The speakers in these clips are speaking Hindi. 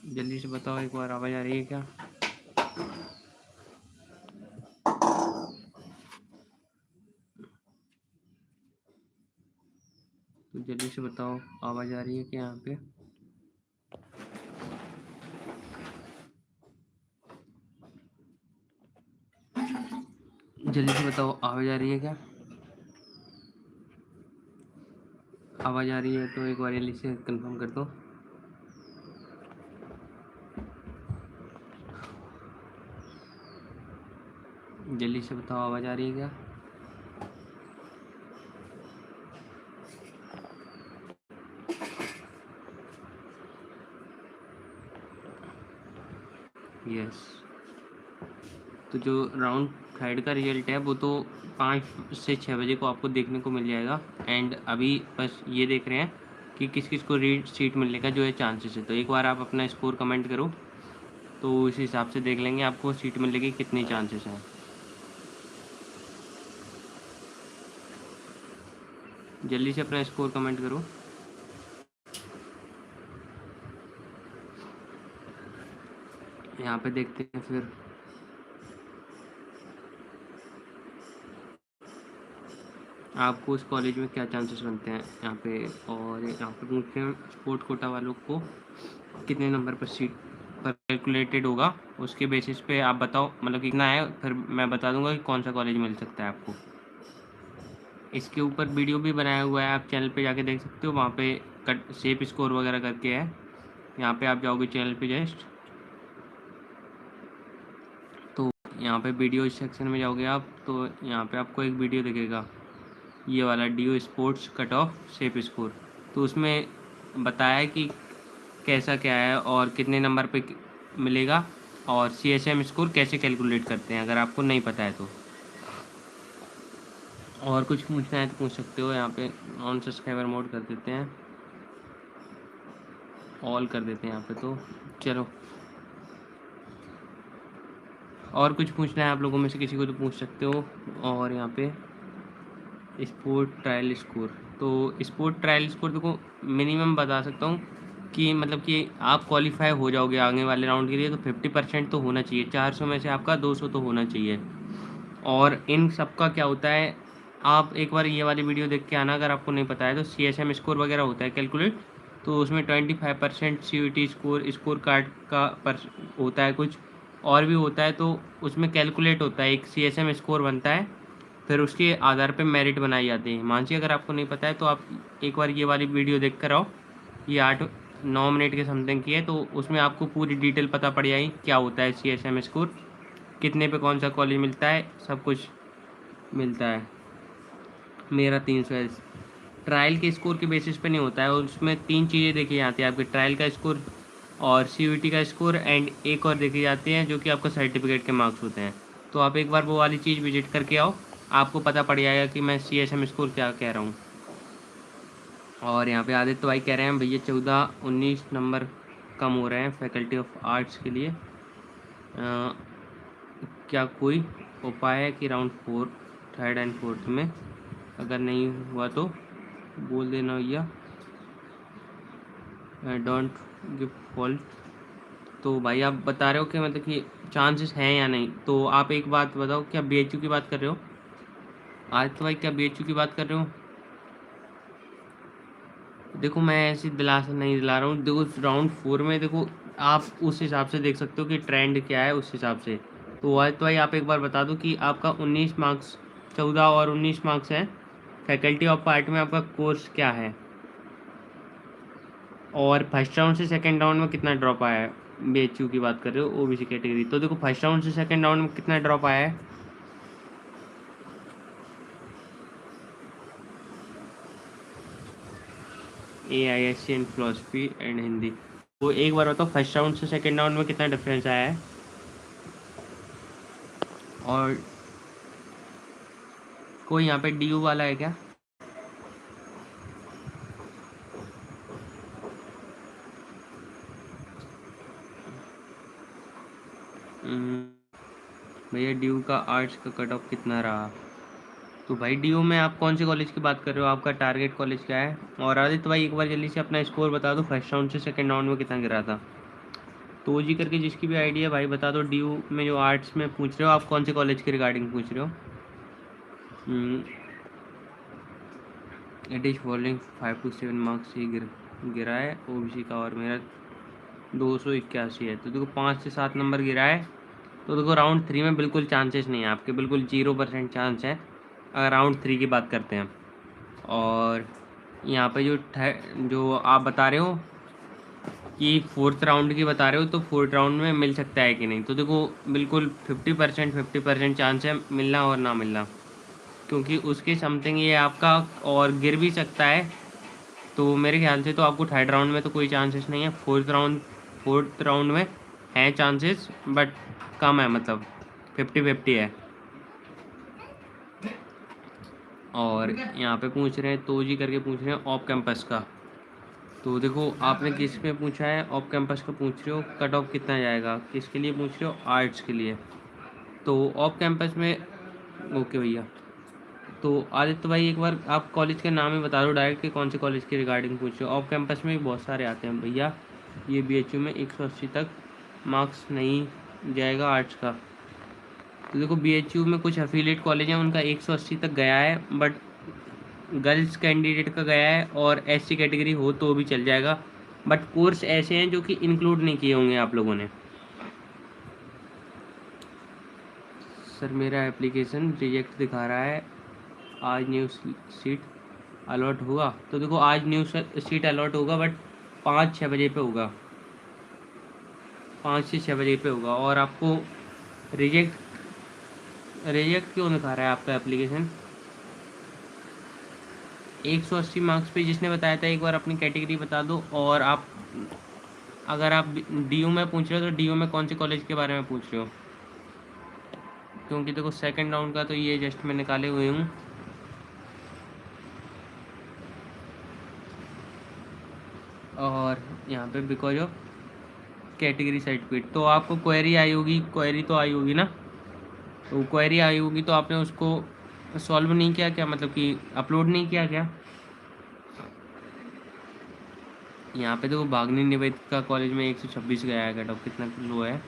जल्दी से बताओ, एक बार आवाज़ आ रही है क्या? तो जल्दी से बताओ, आवाज़ आ रही है क्या यहाँ पे? जल्दी से बताओ, आवाज़ आ रही है क्या? आवाज़ आ रही है तो एक बार जल्दी से कंफर्म कर दो। जल्दी से बताओ, आवाज़ आ रही है क्या? यस। तो जो राउंड थर्ड का रिजल्ट है वो तो 5 से 6 बजे को आपको देखने को मिल जाएगा। एंड अभी बस ये देख रहे हैं कि किस किस को रीड सीट मिलने का जो है चांसेस है। तो एक बार आप अपना स्कोर कमेंट करो, तो उस हिसाब से देख लेंगे आपको सीट मिलने की कितनी चांसेस हैं। जल्दी से अपना स्कोर कमेंट करो। यहाँ पे देखते हैं फिर आपको उस कॉलेज में क्या चांसेस बनते हैं यहाँ पे। और यहाँ पे पूछते हैं स्पोर्ट कोटा वालों को कितने नंबर पर सीट पर कैलकुलेटेड होगा, उसके बेसिस पे आप बताओ मतलब कितना है, फिर मैं बता दूंगा कि कौन सा कॉलेज मिल सकता है आपको। इसके ऊपर वीडियो भी बनाया हुआ है, आप चैनल पे जाके देख सकते हो। वहाँ पे कट सेफ स्कोर वगैरह करके है। यहाँ पे आप जाओगे चैनल पे जस्ट, तो यहाँ पे वीडियो सेक्शन में जाओगे आप, तो यहाँ पे आपको एक वीडियो दिखेगा, ये वाला डीओ sports cut off safe score. तो उसमें बताया है कि कैसा क्या है और कितने नंबर पे मिलेगा, और सीएसएम स्कोर कैसे कैलकुलेट करते हैं, अगर आपको नहीं पता है तो। और कुछ पूछना है तो पूछ सकते हो। यहाँ पे नॉन सब्सक्राइबर मोड कर देते हैं, ऑल कर देते हैं यहाँ पे। तो चलो, और कुछ पूछना है आप लोगों में से किसी को तो पूछ सकते हो। और यहाँ पे स्पोर्ट ट्रायल स्कोर, तो स्पोर्ट ट्रायल स्कोर देखो मिनिमम बता सकता हूँ कि मतलब कि आप क्वालिफाई हो जाओगे आगे वाले राउंड के लिए, तो 50% तो होना चाहिए। 400 में से आपका 200 तो होना चाहिए। और इन सब का क्या होता है, आप एक बार ये वाली वीडियो देख के आना अगर आपको नहीं पता है। तो सीएसएम स्कोर वगैरह होता है कैलकुलेट, तो उसमें 25% सीयूटी स्कोर स्कोर कार्ड का पर होता है कुछ और भी होता है। तो उसमें कैलकुलेट होता है, एक सीएसएम स्कोर बनता है, फिर उसके आधार पे मेरिट बनाई जाती है। मानसी अगर आपको नहीं पता है तो आप एक बार ये वाली वीडियो देख कर आओ, ये 8-9 मिनट के समथिंग की है। तो उसमें आपको पूरी डिटेल पता पड़ जाएगी क्या होता है सीएसएम स्कोर, कितने पे कौन सा कॉलेज मिलता है, सब कुछ मिलता है। मेरा 300 है। ट्रायल के स्कोर के बेसिस पे नहीं होता है, और उसमें 3 चीज़ें देखी जाती है, आपके ट्रायल का स्कोर और सीयूटी का स्कोर, एंड एक और देखी जाती है जो कि आपका सर्टिफिकेट के मार्क्स होते हैं। तो आप एक बार वो वाली चीज़ विजिट करके आओ, आपको पता पड़ जाएगा कि मैं सीएसएम स्कोर क्या कह रहा हूँ। और यहाँ पे आदित्य भाई कह रहे हैं भैया 14-19 नंबर कम हो रहे हैं फैकल्टी ऑफ आर्ट्स के लिए, क्या कोई उपाय है कि राउंड 4 थर्ड एंड फोर्थ में अगर नहीं हुआ तो बोल देना भैया, डोंट गिव फॉल्ट। तो भाई आप बता रहे हो कि मतलब कि चांसेस हैं या नहीं, तो आप एक बात बताओ, क्या बीएचयू की बात कर रहे हो? आदित्य भाई क्या बीएचयू की बात कर रहे हो? देखो मैं ऐसी दिलासा नहीं दिला रहा हूँ, देखो राउंड 4 में देखो आप उस हिसाब से देख सकते हो कि ट्रेंड क्या है उस हिसाब से। तो आदित्य भाई आप एक बार बता दो कि आपका 19 मार्क्स, 14 और 19 मार्क्स हैं फैकल्टी ऑफ आर्ट में, आपका कोर्स क्या है, और फर्स्ट राउंड से सेकंड राउंड में कितना ड्रॉप आया है। बीएचयू की बात कर रहे हो ओबीसी कैटेगरी, तो देखो फर्स्ट राउंड से सेकंड राउंड में कितना ड्रॉप आया है। AISC in philosophy and Hindi, वो एक बार बताओ फर्स्ट राउंड से सेकंड राउंड में कितना डिफरेंस आया है। और कोई यहाँ पे DU वाला है क्या? भैया DU का आर्ट्स का कट ऑफ कितना रहा? तो भाई DU में आप कौन से कॉलेज की बात कर रहे हो, आपका टारगेट कॉलेज क्या है? और आदित्य भाई एक बार जल्दी से अपना स्कोर बता दो, फर्स्ट राउंड से सेकंड राउंड में कितना गिरा था। तो जी करके जिसकी भी आइडिया भाई बता दो। डी यू में जो आर्ट्स में पूछ रहे हो आप, कौन से कॉलेज के रिगार्डिंग पूछ रहे हो? It is following 5 to 7 marks ही गिरा है ओबीसी का, और मेरा 281 है। तो देखो 5 से 7 नंबर गिरा है। तो देखो राउंड 3 में बिल्कुल चांसेस नहीं है आपके, बिल्कुल 0% चांस है अगर राउंड 3 की बात करते हैं। और यहाँ पे जो आप बता रहे हो कि 4th राउंड की बता रहे हो, तो 4th राउंड में मिल सकता है कि नहीं? तो देखो बिल्कुल 50% चांस है मिलना और ना मिलना, क्योंकि उसके समथिंग ये आपका और गिर भी सकता है। तो मेरे ख्याल से तो आपको 3rd राउंड में तो कोई चांसेस नहीं है। 4th राउंड में है चांसेस, बट कम है, मतलब 50-50 है। और यहाँ पे पूछ रहे हैं तो जी करके पूछ रहे हैं ऑफ कैंपस का। तो देखो आपने किस में पूछा है? ऑफ कैंपस का पूछ रहे हो, कट ऑफ कितना जाएगा, किसके लिए पूछ रहे हो? आर्ट्स के लिए। तो ऑफ कैंपस में ओके भैया। तो आदित्य भाई एक बार आप कॉलेज के नाम ही बता दो डायरेक्ट कि कौन से कॉलेज के रिगार्डिंग पूछ रहे हो। ऑफ कैंपस में भी बहुत सारे आते हैं भैया। ये बीएचयू में 180 तक मार्क्स नहीं जाएगा आर्ट्स का। तो देखो बीएचयू में कुछ एफिलिएट कॉलेज हैं, उनका 180 तक गया है, बट गर्ल्स कैंडिडेट का गया है, और एससी कैटेगरी हो तो भी चल जाएगा। बट कोर्स ऐसे हैं जो कि इंक्लूड नहीं किए होंगे आप लोगों ने। सर मेरा एप्लीकेशन रिजेक्ट दिखा रहा है, आज न्यू सीट अलॉट हुआ। तो देखो आज न्यू सीट अलॉट होगा, बट 5-6 बजे पे होगा, 5 से 6 बजे पे होगा। और आपको रिजेक्ट क्यों दिखा रहा है आपका एप्लीकेशन? 180 मार्क्स पे जिसने बताया था, एक बार अपनी कैटेगरी बता दो। और आप अगर आप डीयू में पूछ रहे हो तो डीयू में कौन से कॉलेज के बारे में पूछ रहे हो? क्योंकि देखो 2nd राउंड का तो ये जस्ट मैं निकाले हुए हूँ। और यहाँ पे बिकॉज ऑफ कैटेगरी सर्टिफिकेट, तो आपको क्वेरी आई होगी, क्वेरी तो आई होगी ना? तो क्वेरी आई होगी तो आपने उसको सॉल्व नहीं किया क्या, मतलब कि अपलोड नहीं किया क्या? यहाँ पे तो भागनी निवेदिका कॉलेज में 126 गया है कट ऑफ, कितना लो है?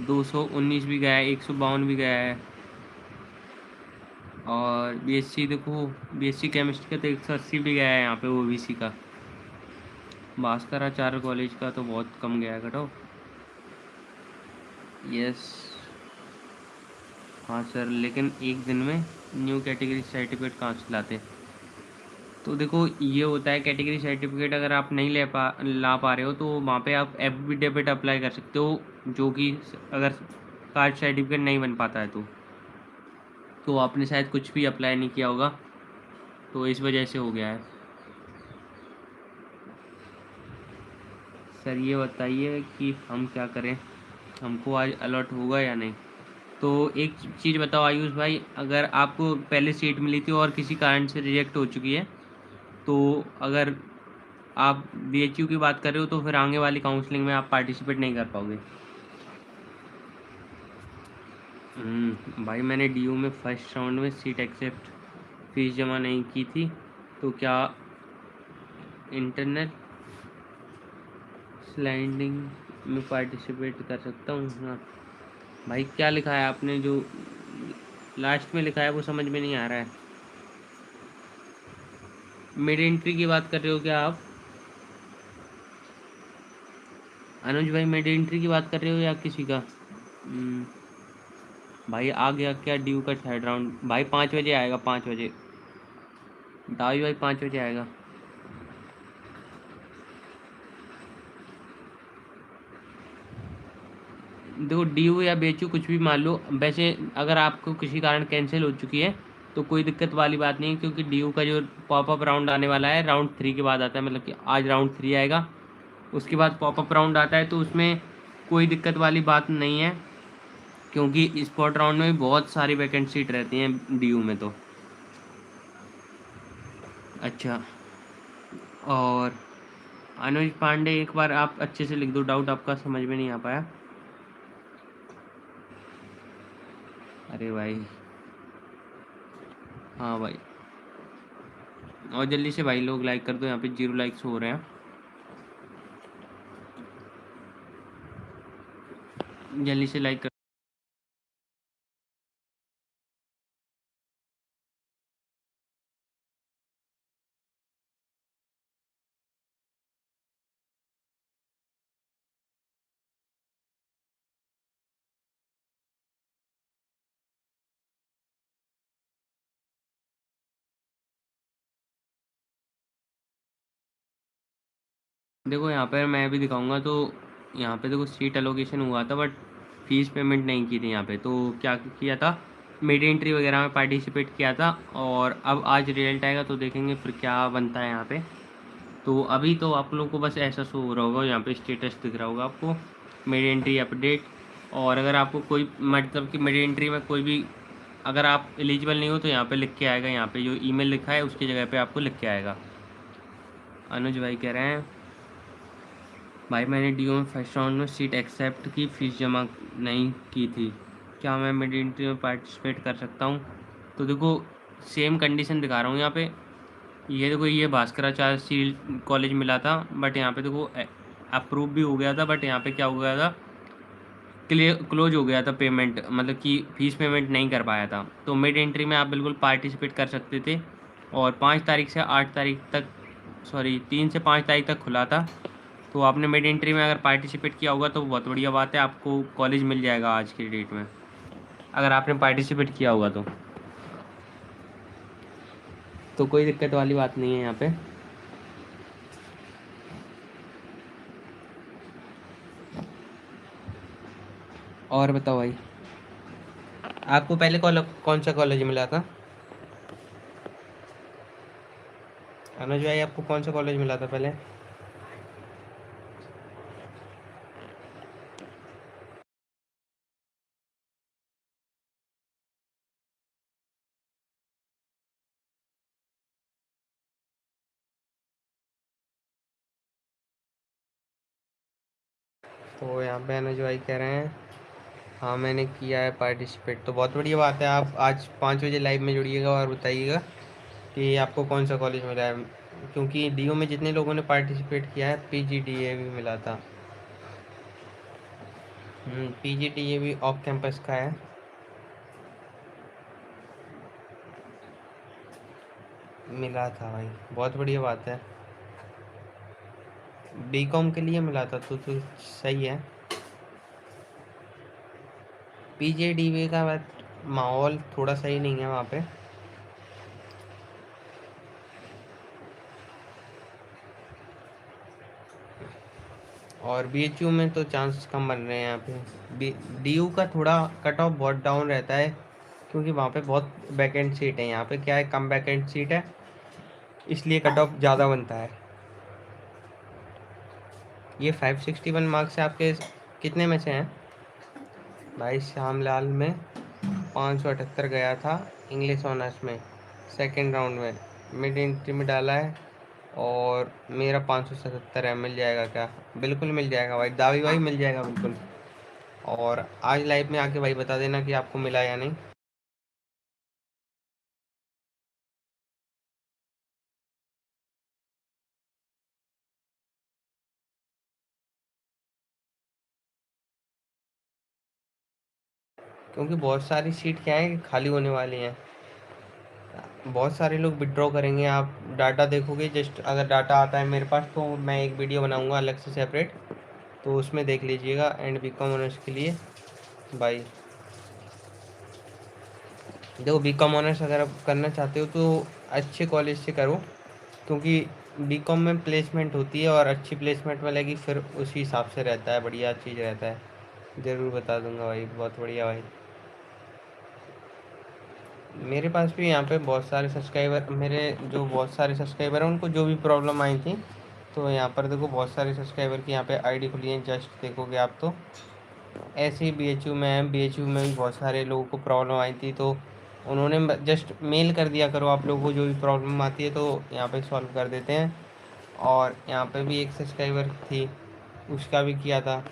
219 भी गया है, 152 भी गया है। और बीएससी देखो, बीएससी केमिस्ट्री का तो 180 भी गया है यहाँ पे ओबीसी का। भास्कराचार्य कॉलेज का तो बहुत कम गया है कट ऑफ। यस हाँ सर, लेकिन एक दिन में न्यू कैटेगरी सर्टिफिकेट कहाँ से लाते? तो देखो ये होता है, कैटेगरी सर्टिफिकेट अगर आप नहीं ला पा रहे हो तो वहाँ पे आप एफिडेविट अप्लाई कर सकते हो, जो कि अगर कास्ट सर्टिफिकेट नहीं बन पाता है तो आपने शायद कुछ भी अप्लाई नहीं किया होगा, तो इस वजह से हो गया है। सर ये बताइए कि हम क्या करें, हमको आज अलॉट होगा या नहीं? तो एक चीज़ बताओ आयुष भाई, अगर आपको पहले सीट मिली थी और किसी कारण से रिजेक्ट हो चुकी है, तो अगर आप बीएचयू की बात कर रहे हो तो फिर आगे वाली काउंसलिंग में आप पार्टिसिपेट नहीं कर पाओगे। भाई मैंने डीयू में फर्स्ट राउंड में सीट एक्सेप्ट फीस जमा नहीं की थी, तो क्या इंटरनल स्लाइडिंग में पार्टिसिपेट कर सकता हूँ? हाँ भाई, क्या लिखा है आपने, जो लास्ट में लिखा है वो समझ में नहीं आ रहा है। मिड एंट्री की बात कर रहे हो क्या आप अनुज भाई? मिड एंट्री की बात कर रहे हो या किसी का? भाई आ गया क्या ड्यू का 3rd राउंड? भाई 5 बजे आएगा, 5 बजे दावी भाई, 5 बजे आएगा। देखो ड्यू या बेचू कुछ भी मान लो, वैसे अगर आपको किसी कारण कैंसिल हो चुकी है तो कोई दिक्कत वाली बात नहीं है, क्योंकि ड्यू का जो पॉपअप राउंड आने वाला है राउंड 3 के बाद आता है, मतलब कि आज राउंड 3 आएगा, उसके बाद पॉपअप राउंड आता है, तो उसमें कोई दिक्कत वाली बात नहीं है, क्योंकि स्पॉट राउंड में भी बहुत सारी वैकेंट सीट रहती हैं डीयू में। तो अच्छा, और अनुज पांडे एक बार आप अच्छे से लिख दो, डाउट आपका समझ में नहीं आ पाया। अरे भाई हाँ भाई, और जल्दी से भाई लोग लाइक कर दो, यहाँ पे 0 लाइक्स हो रहे हैं। जल्दी से लाइक कर। देखो यहाँ पर मैं भी दिखाऊंगा। तो यहाँ पे देखो सीट एलोकेशन हुआ था, बट फीस पेमेंट नहीं की थी यहाँ पे। तो क्या किया था, मिड एंट्री वगैरह में पार्टिसिपेट किया था, और अब आज रिजल्ट आएगा तो देखेंगे फिर क्या बनता है यहाँ पे। तो अभी तो आप लोगों को बस ऐसा शो हो रहा होगा, यहाँ पे स्टेटस दिख रहा होगा आपको, मिड एंट्री अपडेट। और अगर आपको कोई मतलब कि मिड एंट्री में कोई भी अगर आप एलिजिबल नहीं हो तो यहाँ पे लिख के आएगा, यहाँ पे जो ईमेल लिखा है उसकी जगह पे आपको लिख के आएगा। अनुज भाई कह रहे हैं, भाई मैंने डीओ में फर्स्ट राउंड में सीट एक्सेप्ट की, फीस जमा नहीं की थी, क्या मैं मिड एंट्री में पार्टिसिपेट कर सकता हूँ? तो देखो सेम कंडीशन दिखा रहा हूँ यहाँ पे। ये देखो ये भास्कराचार्य सी कॉलेज मिला था, बट यहाँ पे देखो अप्रूव भी हो गया था, बट यहाँ पे क्या हो गया था, क्लोज हो गया था पेमेंट, मतलब कि फ़ीस पेमेंट नहीं कर पाया था। तो मिड एंट्री में आप बिल्कुल पार्टिसिपेट कर सकते थे, और 5 तारीख से 8 तारीख तक, सॉरी 3 से 5 तारीख तक खुला था। तो आपने मिड एंट्री में अगर पार्टिसिपेट किया होगा तो बहुत बढ़िया बात है, आपको कॉलेज मिल जाएगा आज की डेट में, अगर आपने पार्टिसिपेट किया होगा तो कोई दिक्कत वाली बात नहीं है यहाँ पे। और बताओ भाई, आपको पहले कौन सा कॉलेज मिला था? अनुज भाई आपको कौन सा कॉलेज मिला था पहले? तो यहाँ पे अनुज भाई कह रहे हैं, हाँ मैंने किया है पार्टिसिपेट। तो बहुत बढ़िया बात है, आप आज 5 बजे लाइव में जुड़िएगा और बताइएगा कि आपको कौन सा कॉलेज मिला है, क्योंकि डीओ में जितने लोगों ने पार्टिसिपेट किया है पीजीडीए भी मिला था। पीजीडीए भी ऑफ कैंपस का है। मिला था भाई, बहुत बढ़िया बात है। बीकॉम के लिए मिला था तो सही है। पीजीडीए का माहौल थोड़ा सही नहीं है वहाँ पे। और बीएचयू में तो चांस कम बन रहे हैं यहाँ पे। डीयू का थोड़ा कट ऑफ बहुत डाउन रहता है, क्योंकि वहाँ पे बहुत बैकेंड सीट है। यहाँ पे क्या है, कम बैकेंड सीट है, इसलिए कट ऑफ ज़्यादा बनता है। ये 561 मार्क्स से आपके कितने में से हैं भाई? श्यामलाल में 578 गया था इंग्लिश ऑनर्स में, सेकेंड राउंड में मिड एंट्री में डाला है, और मेरा 577 है। मिल जाएगा क्या? बिल्कुल मिल जाएगा भाई, दावी भाई मिल जाएगा बिल्कुल। और आज लाइव में आके भाई बता देना कि आपको मिला या नहीं। क्योंकि बहुत सारी सीट क्या है कि खाली होने वाली हैं, बहुत सारे लोग विड्रॉ करेंगे। आप डाटा देखोगे, जस्ट अगर डाटा आता है मेरे पास तो मैं एक वीडियो बनाऊंगा अलग से सेपरेट, तो उसमें देख लीजिएगा। एंड बीकॉम ऑनर्स के लिए भाई देखो, बीकॉम ऑनर्स अगर आप करना चाहते हो तो अच्छे कॉलेज से करो, क्योंकि बीकॉम में प्लेसमेंट होती है और अच्छी प्लेसमेंट मिलेगी, फिर उसी हिसाब से रहता है, बढ़िया चीज़ रहता है। ज़रूर बता दूंगा भाई, बहुत बढ़िया भाई। मेरे पास भी यहाँ पे बहुत सारे सब्सक्राइबर, मेरे जो बहुत सारे सब्सक्राइबर हैं उनको जो भी प्रॉब्लम आई थी, तो यहाँ पर देखो बहुत सारे सब्सक्राइबर की यहाँ पे आईडी खुली है, जस्ट देखोगे आप तो। ऐसे ही बीएचयू में है, बीएचयू में भी बहुत सारे लोगों को प्रॉब्लम आई थी, तो उन्होंने जस्ट मेल कर दिया करो, आप लोगों को जो भी प्रॉब्लम आती है तो यहाँ पे सॉल्व कर देते हैं। और यहाँ पे भी एक सब्सक्राइबर थी, उसका भी किया था।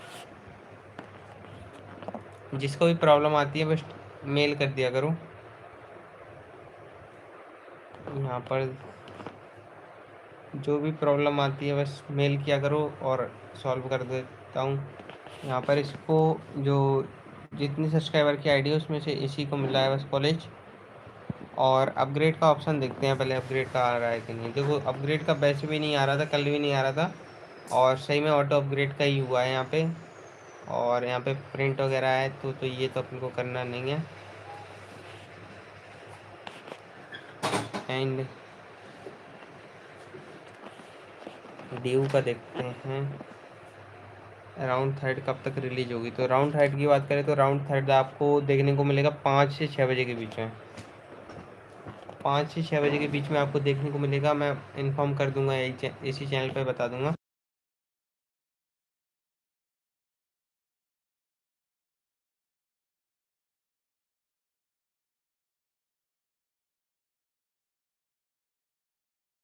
जिसको भी प्रॉब्लम आती है बस मेल कर दिया करो। यहाँ पर जो भी प्रॉब्लम आती है बस मेल किया करो और सॉल्व कर देता हूँ। यहाँ पर इसको जो जितनी सब्सक्राइबर की आईडी है उसमें से इसी को मिला है बस कॉलेज। और अपग्रेड का ऑप्शन देखते हैं पहले, अपग्रेड का आ रहा है कि नहीं। देखो अपग्रेड का वैसे भी नहीं आ रहा था, कल भी नहीं आ रहा था, और सही में ऑटो अपग्रेड का ही हुआ है यहाँ पे। और यहाँ पे प्रिंट वगैरह है, तो ये तो अपन को करना नहीं है। एंड ड्यू का देखते हैं राउंड थर्ड कब तक रिलीज होगी। तो राउंड थर्ड की बात करें तो राउंड थर्ड आपको देखने को मिलेगा 5 से 6 बजे के बीच में। 5 से 6 बजे के बीच में आपको देखने को मिलेगा। मैं इन्फॉर्म कर दूंगा, इसी चैनल पर बता दूंगा।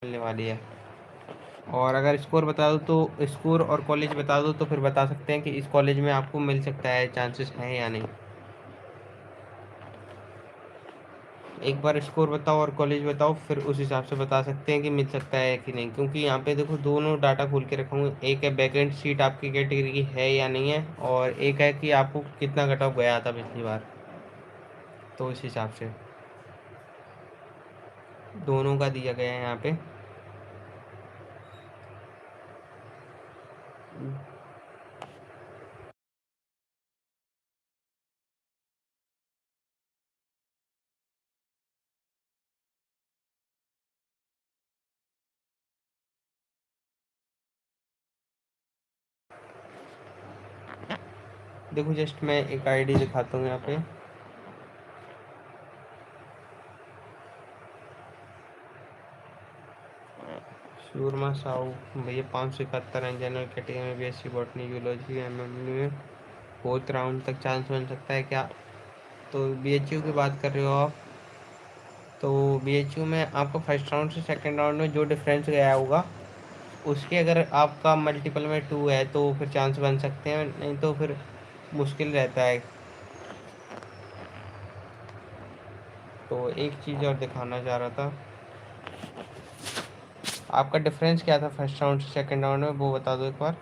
मिलने वाली है। और अगर स्कोर बता दो तो स्कोर और कॉलेज बता दो तो फिर बता सकते हैं कि इस कॉलेज में आपको मिल सकता है, चांसेस हैं या नहीं। एक बार स्कोर बताओ और कॉलेज बताओ, फिर उस हिसाब से बता सकते हैं कि मिल सकता है कि नहीं। क्योंकि यहाँ पे देखो दोनों डाटा खोल के रखा हूँ, एक है वैकेंट सीट आपकी कैटेगरी की है या नहीं है, और एक है कि आपको कितना कट ऑफ गया था पिछली बार। तो इस हिसाब से दोनों का दिया गया है यहाँ पे। देखो जस्ट मैं एक आईडी दिखाता हूँ यहाँ पे। सूरमा साहू भैया 571 है, जनरल कैटेगरी में, BSc बॉटनी जूलॉजी MME में 4th राउंड तक चांस बन सकता है क्या। तो BHU की बात कर रहे हो आप, तो BHU में आपको फर्स्ट राउंड से सेकंड राउंड में जो डिफरेंस गया होगा उसके अगर आपका मल्टीपल में 2 है तो फिर चांस बन सकते हैं, नहीं तो फिर मुश्किल रहता है। तो एक चीज़ और दिखाना चाह रहा था, आपका डिफरेंस क्या था फर्स्ट राउंड से सेकंड राउंड में, वो बता दो एक बार।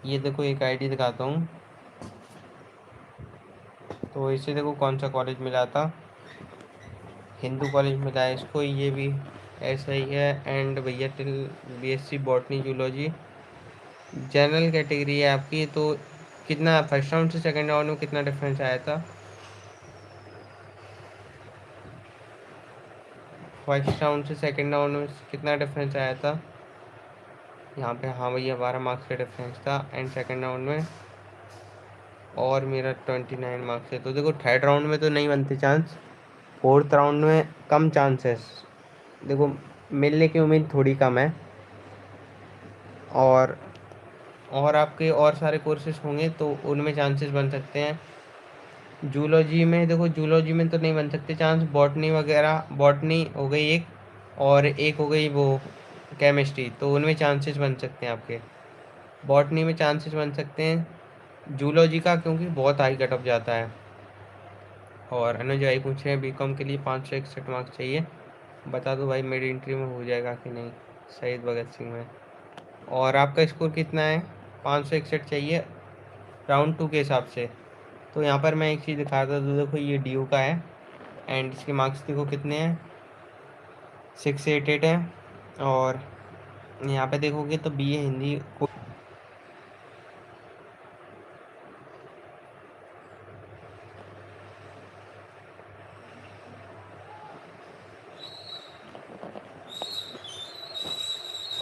ये देखो एक आईडी दिखाता हूँ, तो इसे देखो कौन सा कॉलेज मिला था, हिंदू कॉलेज मिला है इसको। ये भी ऐसा ही है। एंड भैया till BSc botany zoology general category है आपकी। तो कितना फर्स्ट राउंड से सेकंड राउंड में कितना डिफरेंस आया था। फर्स्ट राउंड से सेकंड राउंड में कितना डिफरेंस आया था यहाँ पे। हाँ भैया 12 मार्क्स का डिफरेंस था एंड सेकंड राउंड में, और मेरा 29 मार्क्स है। तो देखो थर्ड राउंड में तो नहीं बनते चांस, फोर्थ राउंड में कम चांसेस, देखो मिलने की उम्मीद थोड़ी कम है। और आपके और सारे कोर्सेज होंगे तो उनमें चांसेस बन सकते हैं। जूलॉजी में देखो, जूलॉजी में तो नहीं बन सकते चांस, बॉटनी वगैरह, बॉटनी हो गई एक, और एक हो गई वो केमिस्ट्री, तो उनमें चांसेस बन सकते हैं आपके। बॉटनी में चांसेस बन सकते हैं, जूलॉजी का क्योंकि बहुत हाई कट ऑफ जाता है। और अनुज भाई पूछ रहे हैं BCom के लिए 561 मार्क्स चाहिए, बता दो भाई मेरी एंट्री में हो जाएगा कि नहीं, शहीद भगत सिंह में। और आपका स्कोर कितना है, 561 चाहिए राउंड 2 के हिसाब से। तो यहाँ पर मैं एक चीज़ दिखा रहा था, तो देखो ये DU का है एंड इसके मार्क्स देखो कितने हैं, 688 है। और यहाँ पे देखोगे तो BA हिंदी को,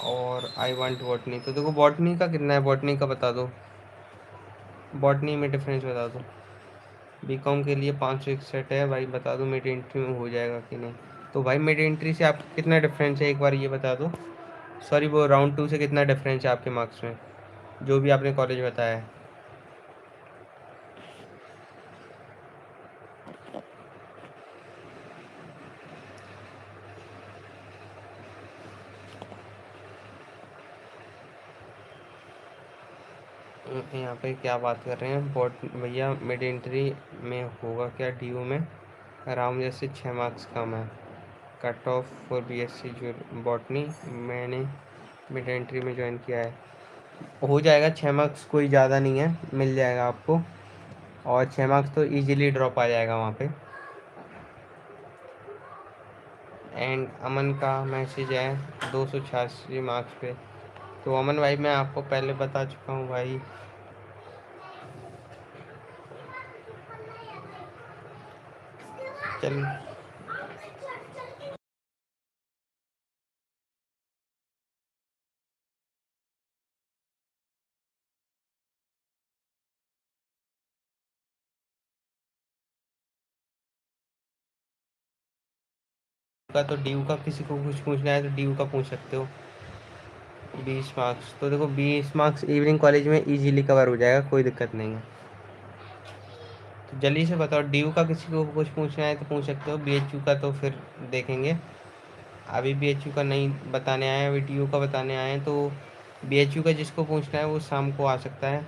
और आई वांट बॉटनी। तो देखो बॉटनी का कितना है, बॉटनी का बता दो, बॉटनी में डिफरेंस बता दो। BCom के लिए 561 है भाई, बता दो मेरी एंट्री में हो जाएगा कि नहीं। तो भाई मेरी एंट्री से आपका कितना डिफरेंस है एक बार ये बता दो। सॉरी वो राउंड 2 से कितना डिफरेंस है आपके मार्क्स में, जो भी आपने कॉलेज बताया है। यहाँ पे क्या बात कर रहे हैं बॉट भैया, मिड एंट्री में होगा क्या DU में, आराम जैसे 6 मार्क्स कम है, कट ऑफ फॉर BSc जो बॉटनी। मैंने मिड एंट्री में ज्वाइन किया है, हो जाएगा 6 मार्क्स, कोई ज़्यादा नहीं है, मिल जाएगा आपको। और 6 मार्क्स तो इजीली ड्रॉप आ जाएगा वहाँ पे। एंड अमन का मैसेज है 286 मार्क्स पे। तो अमन भाई मैं आपको पहले बता चुका हूँ भाई, चल का तो डी का किसी को कुछ पूछना है तो डी का पूछ सकते हो। 20 मार्क्स तो देखो, 20 मार्क्स इवनिंग कॉलेज में इजीली कवर हो जाएगा, कोई दिक्कत नहीं है। तो जल्दी से बताओ, डी का किसी को कुछ पूछना है तो पूछ सकते हो, बी का तो फिर देखेंगे। अभी बी का नहीं बताने आए, अभी डी का बताने आए हैं। तो बी का जिसको पूछना है वो शाम को आ सकता है।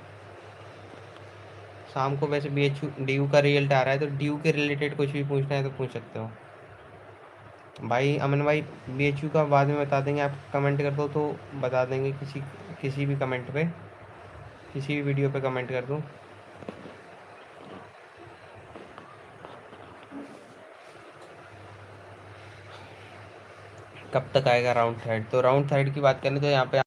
शाम को वैसे बी डी का रिजल्ट आ रहा है, तो डी के रिलेटेड कुछ भी पूछना है तो पूछ सकते हो भाई। अमन भाई बी का बाद में बता देंगे, आप कमेंट कर दो तो बता देंगे, किसी किसी भी कमेंट पे, किसी भी वीडियो पे कमेंट कर दो। कब तक आएगा राउंड थर्ड? तो राउंड थर्ड की बात करें तो यहाँ पे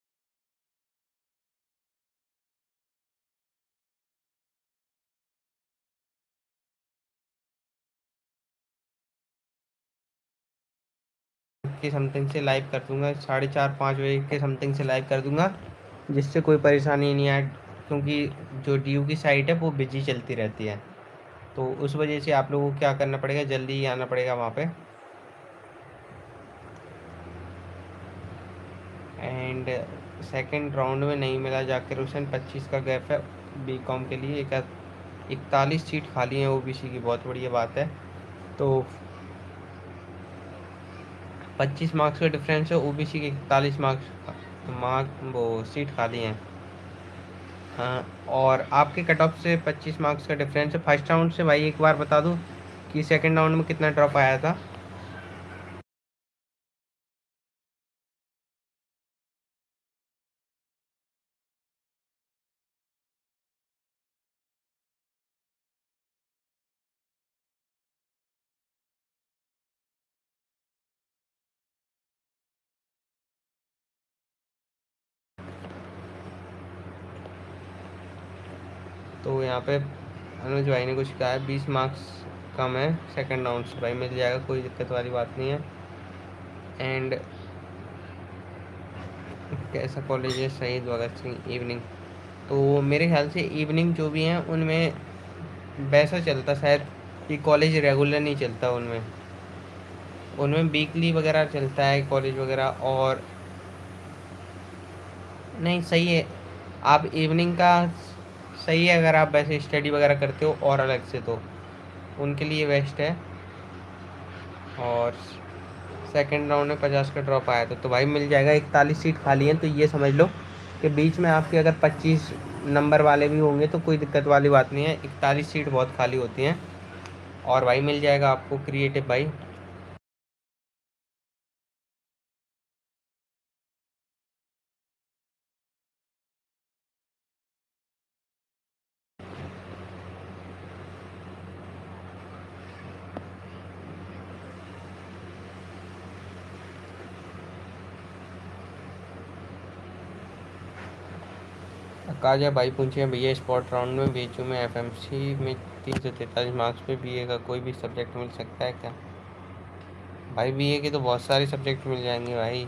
के समथिंग से लाइव कर दूंगा, 4:30-5 बजे के समथिंग से लाइव कर दूंगा, जिससे कोई परेशानी नहीं आए, क्योंकि जो डी की साइट है वो बिजी चलती रहती है। तो उस वजह से आप लोगों को क्या करना पड़ेगा, जल्दी ही आना पड़ेगा वहाँ पे। एंड सेकंड राउंड में नहीं मिला जाकिर हुसैन, 25 का गैप है बीकॉम के लिए। 41 सीट खाली हैं ओबीसी की, बहुत बढ़िया बात है। तो 25 मार्क्स का डिफरेंस है, ओबीसी के 41 मार्क वो सीट खाली हैं। हाँ, और आपके कट ऑफ से 25 मार्क्स का डिफरेंस है। फर्स्ट राउंड से भाई एक बार बता दूँ कि सेकंड राउंड में कितना ड्रॉप आया था। तो यहाँ पे अनुज भाई ने कुछ कहा है, 20 मार्क्स कम है सेकंड राउंड से। भाई मिल जाएगा, कोई दिक्कत वाली बात नहीं है। एंड कैसा कॉलेज है शहीद भगत सिंह इवनिंग? तो मेरे ख्याल से इवनिंग जो भी हैं उनमें वैसा चलता शायद, कि कॉलेज रेगुलर नहीं चलता उनमें, उनमें वीकली वगैरह चलता है कॉलेज वगैरह। और नहीं सही है, आप इवनिंग का सही है, अगर आप वैसे स्टडी वगैरह करते हो और अलग से, तो उनके लिए बेस्ट है। और सेकंड राउंड में 50 का ड्रॉप आया था, तो भाई मिल जाएगा। 41 सीट खाली हैं, तो ये समझ लो कि बीच में आपके अगर 25 नंबर वाले भी होंगे तो कोई दिक्कत वाली बात नहीं है, 41 सीट बहुत खाली होती हैं। और भाई मिल जाएगा आपको क्रिएटिव भाई। काजा भाई पूछे हैं, भैया स्पॉट राउंड में बीएचयू में एफएमसी में 343 मार्क्स पे बीए का कोई भी सब्जेक्ट मिल सकता है क्या? भाई बीए के तो बहुत सारे सब्जेक्ट मिल जाएंगे भाई,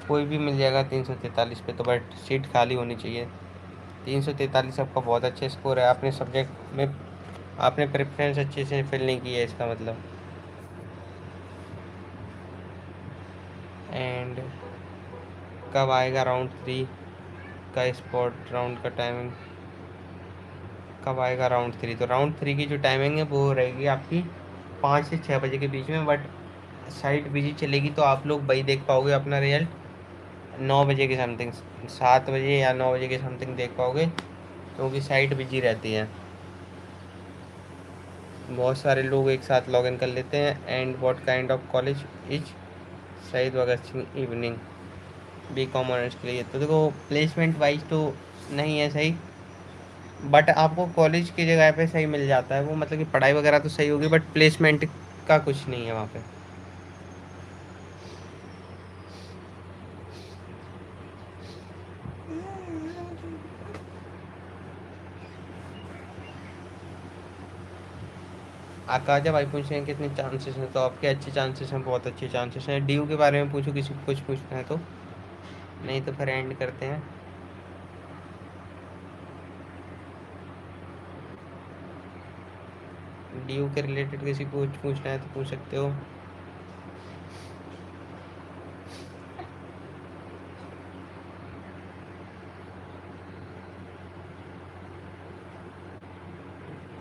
कोई भी मिल जाएगा 343 पे, तो बट सीट खाली होनी चाहिए। 343 आपका बहुत अच्छा स्कोर है, आपने सब्जेक्ट में आपने प्रेफरेंस अच्छे से फिल नहीं की है इसका मतलब। एंड कब आएगा राउंड 3 का स्पॉट राउंड का टाइमिंग? कब आएगा राउंड 3? तो राउंड 3 की जो टाइमिंग है वो रहेगी आपकी 5 से 6 बजे के बीच में, बट साइट बिजी चलेगी तो आप लोग वही देख पाओगे अपना रिजल्ट 9 बजे के समथिंग, 7 बजे या 9 बजे के समथिंग देख पाओगे, क्योंकि साइट बिजी रहती है, बहुत सारे लोग एक साथ लॉग इन कर लेते हैं। And what kind of college is शहीद Bhagat Singh evening? BCom honours के लिए। तो देखो प्लेसमेंट वाइज तो नहीं है सही, बट आपको कॉलेज की जगह पे सही मिल जाता है वो, मतलब कि पढ़ाई वगैरह तो सही होगी बट प्लेसमेंट का कुछ नहीं है वहाँ पे। आकाजा भाई पूछ रहे हैं कितने चांसेस हैं, तो आपके अच्छे चांसेस हैं, बहुत अच्छे चांसेस हैं। ड्यू के बारे में पूछो, किसी को कुछ पूछना है तो, नहीं तो फिर एंड करते हैं। ड्यू के रिलेटेड किसी को कुछ पूछना है तो पूछ सकते हो।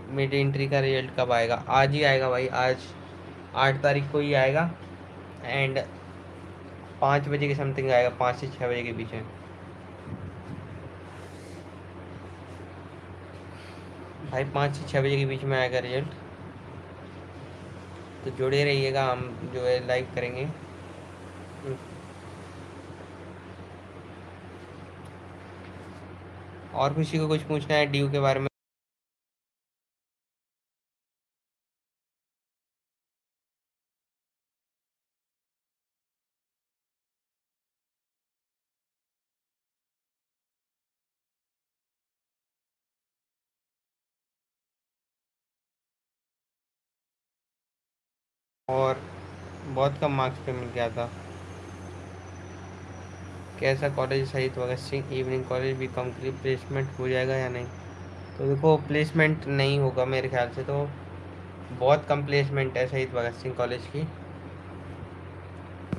मिड एंट्री का रिजल्ट कब आएगा? आज ही आएगा भाई, आज 8 तारीख को ही आएगा। एंड 5 बजे के समथिंग आएगा, 5 से 6 बजे के बीच में। भाई 5 से 6 बजे के बीच में आएगा रिजल्ट, तो जुड़े रहिएगा, हम जो है लाइव करेंगे। और किसी को कुछ पूछना है ड्यू के बारे में? और बहुत कम मार्क्स पे मिल गया था। कैसा कॉलेज सही, तो भगत सिंह इवनिंग कॉलेज भी कम के लिए प्लेसमेंट हो जाएगा या नहीं? तो देखो प्लेसमेंट नहीं होगा मेरे ख्याल से, तो बहुत कम प्लेसमेंट है शहीद भगत सिंह कॉलेज की।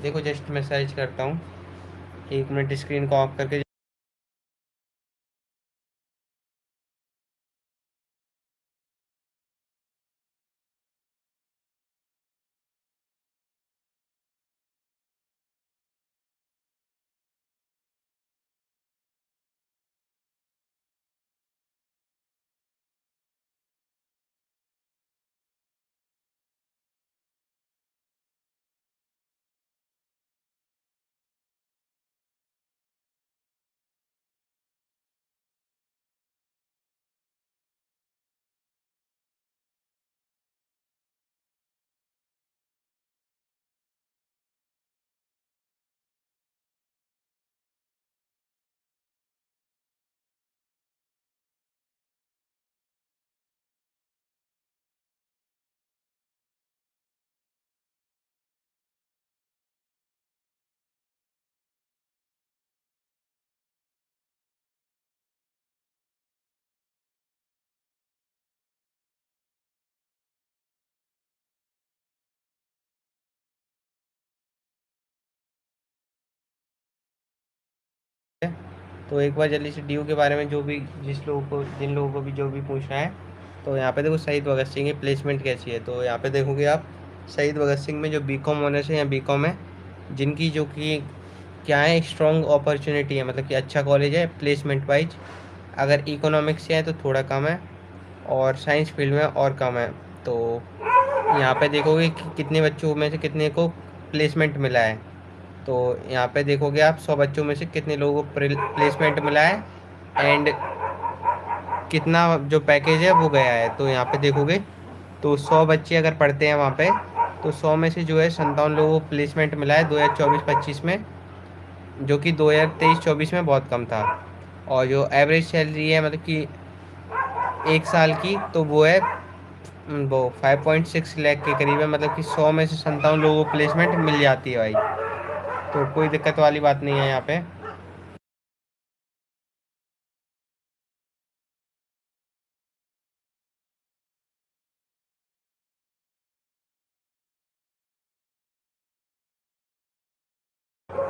देखो जस्ट मैं सर्च करता हूँ, 1 मिनट स्क्रीन को ऑफ करके। तो एक बार जल्दी से ड्यू के बारे में जो भी जिन लोगों को भी जो भी पूछना है, तो यहाँ पे देखो शहीद भगत सिंह की प्लेसमेंट कैसी है। तो यहाँ पे देखोगे आप, शहीद भगत सिंह में जो बीकॉम ऑनर्स है या बीकॉम है, जिनकी जो कि क्या है, स्ट्रॉन्ग अपॉर्चुनिटी है, मतलब कि अच्छा कॉलेज है प्लेसमेंट वाइज। अगर इकोनॉमिक्स से है तो थोड़ा कम है, और साइंस फील्ड में और कम है। तो यहाँ पे देखोगे कि कितने बच्चों में से कितने को प्लेसमेंट मिला है। तो यहाँ पे देखोगे आप 100 बच्चों में से कितने लोगों को प्लेसमेंट मिला है, एंड कितना जो पैकेज है वो गया है। तो यहाँ पे देखोगे, तो 100 बच्चे अगर पढ़ते हैं वहाँ पे, तो 100 में से जो है 57 लोगों को प्लेसमेंट मिला है 2024-25 में, जो कि 2023-24 में बहुत कम था। और जो एवरेज सैलरी है, मतलब कि 1 साल की, तो वो है वो 5.6 लाख के करीब है। मतलब कि 100 में से 57 लोगों को प्लेसमेंट मिल जाती है भाई, तो कोई दिक्कत वाली बात नहीं है यहाँ पे।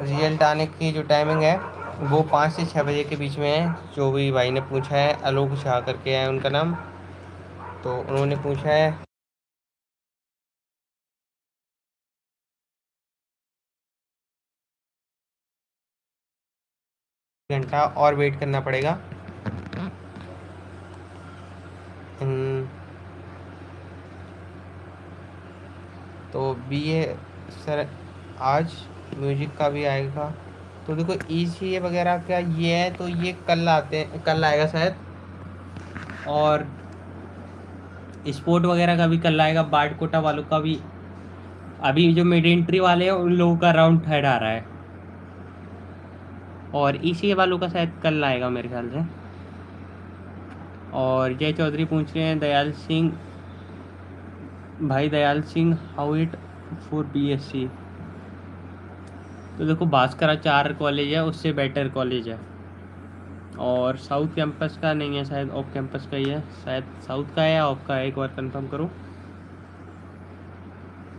रिजल्ट आने की जो टाइमिंग है वो 5 से 6 बजे के बीच में है। जो भी भाई ने पूछा है, आलोक शाह करके है उनका नाम, तो उन्होंने पूछा है। घंटा और वेट करना पड़ेगा। हम्म, तो बीए सर आज म्यूजिक का भी आएगा, तो देखो ECA वगैरह का ये है, तो ये कल कल आएगा शायद। और स्पोर्ट वगैरह का भी कल आएगा, बाट कोटा वालों का भी। अभी जो मिड एंट्री वाले हैं उन लोगों का राउंड थर्ड आ रहा है, और ECA वालों का शायद कल आएगा मेरे ख्याल से। और जय चौधरी पूछ रहे हैं दयाल सिंह, भाई Dayal Singh how it for BSc। तो देखो भास्कराचार्य कॉलेज है, उससे बेटर कॉलेज है। और साउथ कैंपस का नहीं है शायद, ऑफ कैंपस का ही है शायद। साउथ का है या ऑफ का है, एक बार कंफर्म करो।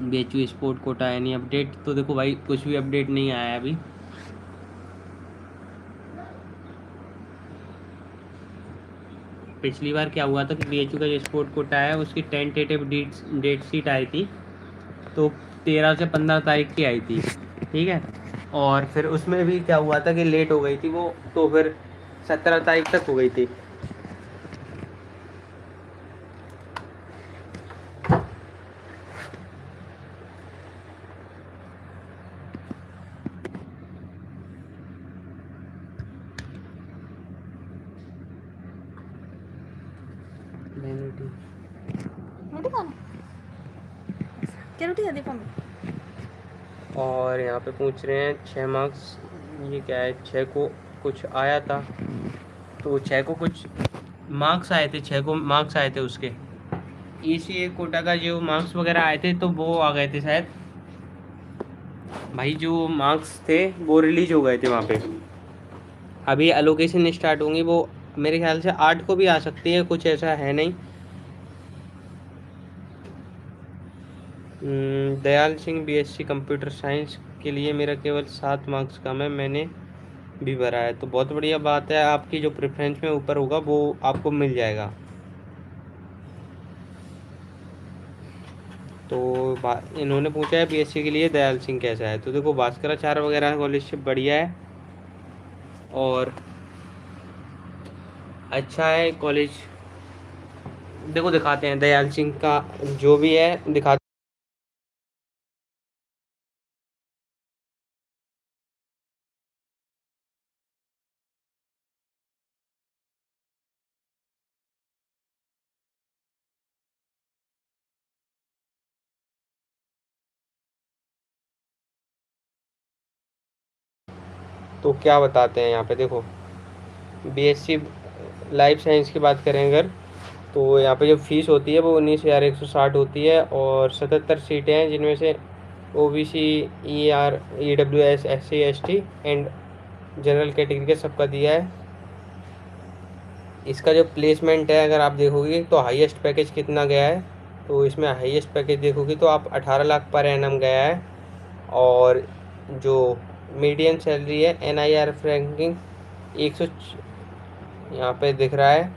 BHU sport Kota any update? तो देखो भाई कुछ भी अपडेट नहीं आया है अभी। पिछली बार क्या हुआ था कि BHU का जो स्पोर्ट कोटा है उसकी टेंटेटिव डेट शीट आई थी, तो 13 से 15 तारीख की आई थी, ठीक है। और फिर उसमें भी क्या हुआ था कि लेट हो गई थी वो, तो फिर 17 तारीख तक हो गई थी। रोटी खाना? क्या रोटी खाती है? और यहाँ पे पूछ रहे हैं 6 मार्क्स, ये क्या है? 6 को कुछ आया था, तो 6 को कुछ मार्क्स आए थे, 6 को मार्क्स आए थे उसके। ECA कोटा का जो मार्क्स वगैरह आए थे तो वो आ गए थे शायद। भाई जो मार्क्स थे वो रिलीज हो गए थे वहाँ पे। अभी एलोकेशन स्टार्ट होंगी, वो मेरे ख्याल से 8 को भी आ सकती है, कुछ ऐसा है नहीं। Dayal Singh BSc computer science के लिए मेरा केवल 7 मार्क्स कम है, मैंने भी भरा है। तो बहुत बढ़िया बात है, आपकी जो प्रेफरेंस में ऊपर होगा वो आपको मिल जाएगा। तो इन्होंने पूछा है BSc के लिए दयाल सिंह कैसा है। तो देखो भास्कराचार्य वगैरह कॉलेज बढ़िया है और अच्छा है कॉलेज। देखो दिखाते हैं दयाल सिंह का जो भी है, दिखाते। तो क्या बताते हैं यहाँ पे, देखो BSc लाइफ साइंस की बात करें अगर, तो यहाँ पे जो फीस होती है वो 19,160 होती है, और 77 सीटें हैं, जिनमें से OBC ER EWS SC ST and general category के सबका दिया है। इसका जो प्लेसमेंट है अगर आप देखोगे तो हाईएस्ट पैकेज कितना गया है, तो इसमें हाईएस्ट पैकेज देखोगे तो आप 18 लाख पर एनम गया है। और जो मीडियन सैलरी है NIRF रैंकिंग 100 यहाँ पे दिख रहा है,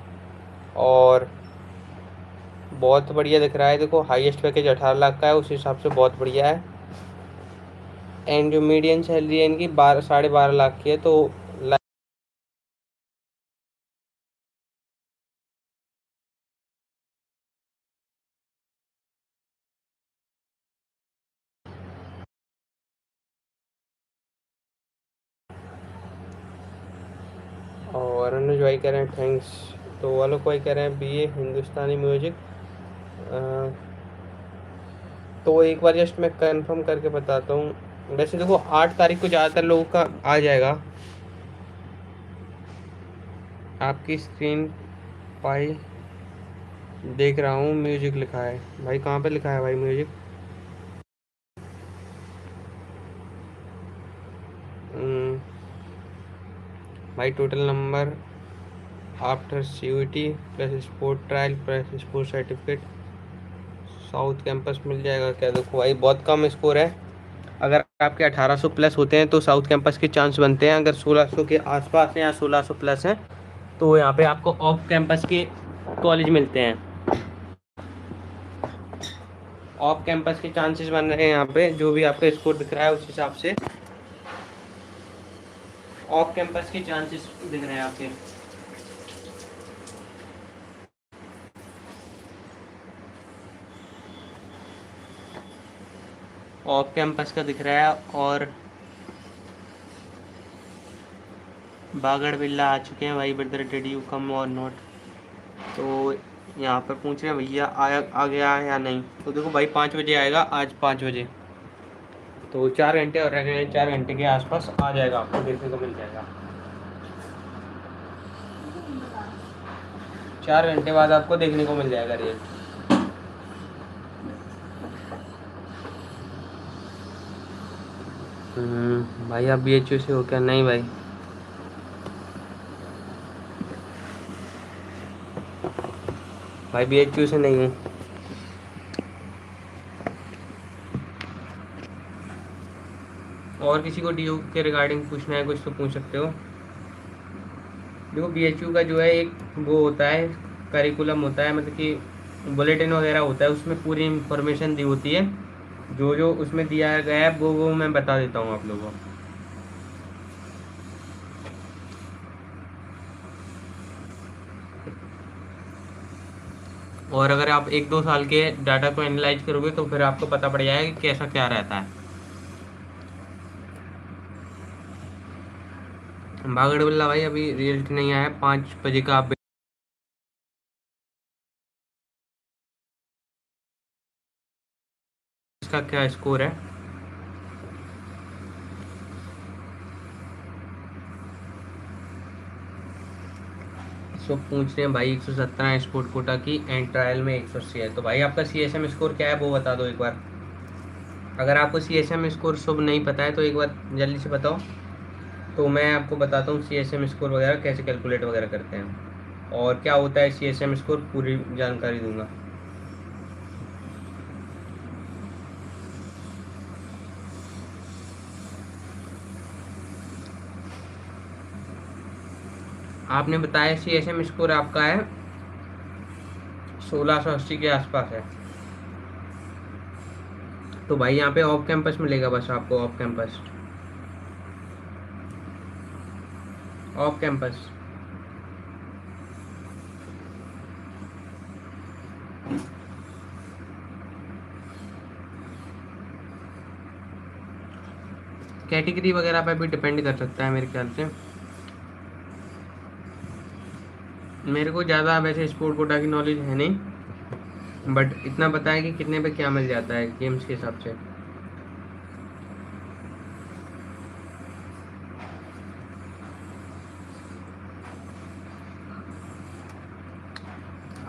और बहुत बढ़िया दिख रहा है। देखो हाईएस्ट पैकेज 18 लाख का है, उस हिसाब से बहुत बढ़िया है। एंड जो मीडियन सैलरी है इनकी 12.5 लाख की है। तो और अनुज भाई कह रहे हैं थैंक्स। तो वालों भाई कह रहे हैं BA हिंदुस्तानी म्यूजिक। तो एक बार जस्ट मैं कंफर्म करके बताता हूँ। वैसे देखो 8 तारीख को ज़्यादातर लोगों का आ जाएगा। आपकी स्क्रीन पाई देख रहा हूँ, म्यूजिक लिखा है भाई। कहाँ पे लिखा है भाई म्यूजिक? भाई total number after CUET plus sport trial plus sport certificate south campus मिल जाएगा क्या? देखो भाई बहुत कम स्कोर है। अगर आपके 1800 प्लस होते हैं तो साउथ कैंपस के चांस बनते हैं। अगर 1600 के आसपास हैं या 1600 प्लस हैं तो यहाँ पे आपको ऑफ कैंपस के कॉलेज मिलते हैं। ऑफ कैंपस के चांसेस बन रहे हैं यहाँ पे, जो भी आपका स्कोर दिख रहा है उस हिसाब से ऑफ कैंपस के चांसेस दिख रहे हैं आपके। ऑफ कैंपस का दिख रहा है। और बागड़ बिल्ला आ चुके हैं भाई, ब्रदर डिड यू कम और नॉट। तो यहाँ पर पूछ रहे हैं भैया आ गया है या नहीं। तो देखो भाई 5 बजे आएगा, आज 5 बजे, तो 4 घंटे और रह गए, 4 घंटे के आसपास आ जाएगा, आपको देखने को मिल जाएगा। 4 घंटे बाद आपको देखने को मिल जाएगा रेल। भाई आप BHU से हो क्या? नहीं भाई, BHU से नहीं हूँ। और किसी को DU के रिगार्डिंग पूछना है कुछ तो पूछ सकते हो। देखो BHU का जो है एक वो होता है, करिकुलम होता है, मतलब कि बुलेटिन वगैरह होता है, उसमें पूरी इंफॉर्मेशन दी होती है। जो जो उसमें दिया गया है वो मैं बता देता हूँ आप लोगों को। और अगर आप 1-2 साल के डाटा को एनालाइज करोगे तो फिर आपको पता पड़ जाएगा कि कैसा क्या रहता है। बागड़ बिल्ला भाई अभी रिजल्ट नहीं आया, 5 बजे का आप इसका क्या स्कोर है। सो पूछ रहे हैं भाई 117 स्पोर्ट कोटा की एंड ट्रायल में 180 है। तो भाई आपका CSM स्कोर क्या है वो बता दो एक बार। अगर आपको CSM स्कोर शुभ नहीं पता है तो एक बार जल्दी से बताओ, तो मैं आपको बताता हूँ CSM स्कोर वगैरह कैसे कैलकुलेट वगैरह करते हैं और क्या होता है CSM स्कोर, पूरी जानकारी दूंगा। आपने बताया CSM स्कोर आपका है 1680 के आसपास है। तो भाई यहाँ पे ऑफ कैंपस मिलेगा बस आपको, off campus, off campus. Category वगैरह पे भी डिपेंड कर सकता है मेरे ख्याल से। मेरे को ज़्यादा वैसे स्पोर्ट कोटा की नॉलेज है नहीं, बट इतना पता है कि कितने पे क्या मिल जाता है गेम्स के हिसाब से।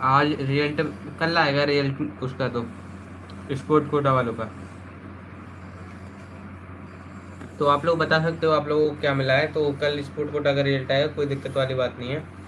आज रिजल्ट कल आएगा, रिजल्ट उसका तो स्पोर्ट कोटा वालों का। तो आप लोग बता सकते हो आप लोगों को क्या मिला है, तो कल स्पोर्ट कोटा का रिजल्ट आएगा, कोई दिक्कत वाली बात नहीं है।